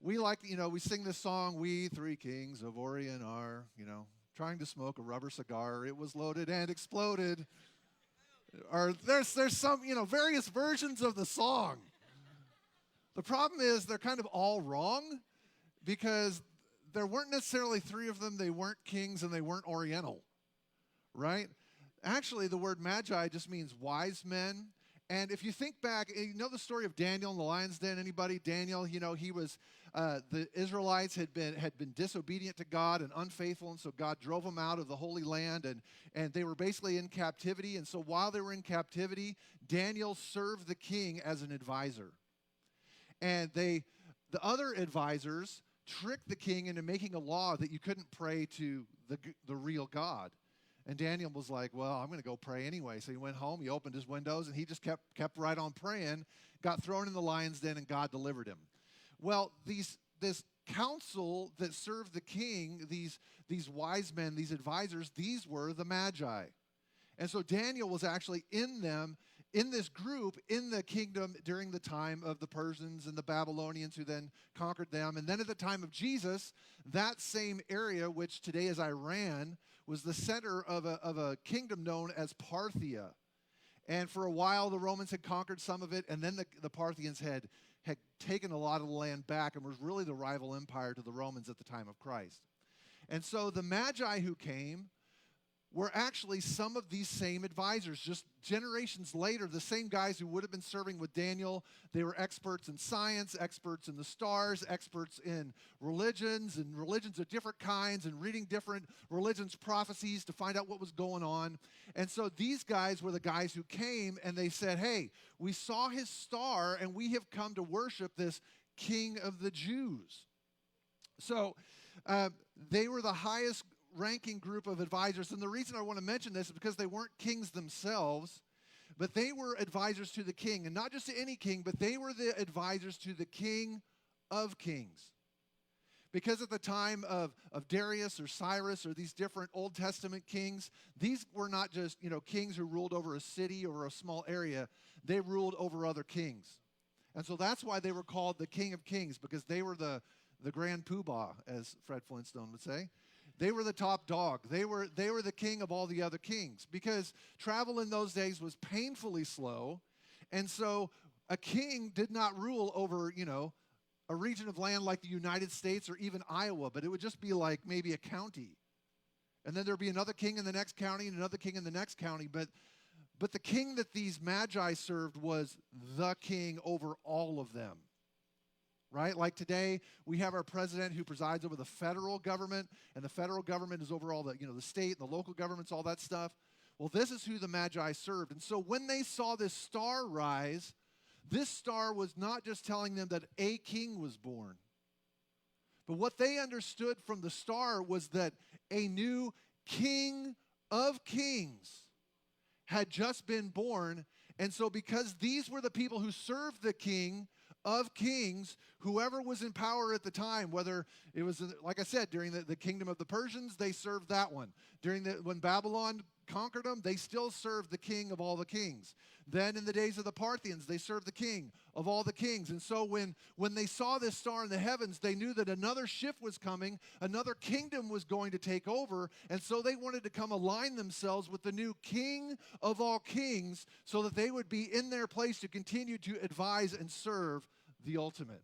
we like, we sing this song, "We three kings of Orient are, trying to smoke a rubber cigar. It was loaded and exploded." Or there's some, various versions of the song. The problem is they're kind of all wrong because there weren't necessarily three of them. They weren't kings and they weren't Oriental, right? Actually, the word magi just means wise men. And if you think back, you know the story of Daniel in the lion's den? Anybody? Daniel, he was, the Israelites had been disobedient to God and unfaithful, and so God drove them out of the Holy Land, and they were basically in captivity. And so while they were in captivity, Daniel served the king as an advisor. And the other advisors tricked the king into making a law that you couldn't pray to the real God. And Daniel was like, well, I'm going to go pray anyway. So he went home, he opened his windows, and he just kept right on praying, got thrown in the lion's den, and God delivered him. Well, this council that served the king, these wise men, these advisors, these were the Magi. And so Daniel was actually in them, in this group, in the kingdom during the time of the Persians and the Babylonians who then conquered them. And then at the time of Jesus, that same area, which today is Iran, was the center of a kingdom known as Parthia. And for a while, the Romans had conquered some of it, and then the Parthians had taken a lot of the land back and was really the rival empire to the Romans at the time of Christ. And so the Magi who came were actually some of these same advisors. Just generations later, the same guys who would have been serving with Daniel, they were experts in science, experts in the stars, experts in religions, and religions of different kinds, and reading different religions' prophecies to find out what was going on. And so these guys were the guys who came, and they said, hey, we saw his star, and we have come to worship this King of the Jews. So they were the highest ranking group of advisors. And the reason I want to mention this is because they weren't kings themselves, but they were advisors to the king. And not just to any king, but they were the advisors to the King of Kings. Because at the time of Darius or Cyrus or these different Old Testament kings, these were not just, kings who ruled over a city or a small area. They ruled over other kings. And so that's why they were called the King of Kings, because they were the grand poobah, as Fred Flintstone would say. They were the top dog. They were the king of all the other kings, because travel in those days was painfully slow. And so a king did not rule over, a region of land like the United States or even Iowa, but it would just be like maybe a county. And then there'd be another king in the next county and another king in the next county. But the king that these Magi served was the king over all of them. Right? Like today, we have our president who presides over the federal government, and the federal government is over all the, the state and the local governments, all that stuff. Well, this is who the Magi served. And so when they saw this star rise, this star was not just telling them that a king was born. But what they understood from the star was that a new King of Kings had just been born. And so because these were the people who served the King of Kings, whoever was in power at the time, whether it was, like I said, during the kingdom of the Persians, they served that one. When Babylon conquered them, they still served the king of all the kings. Then in the days of the Parthians, they served the king of all the kings. And so when they saw this star in the heavens, they knew that another shift was coming, another kingdom was going to take over, and so they wanted to come align themselves with the new King of all kings so that they would be in their place to continue to advise and serve the ultimate.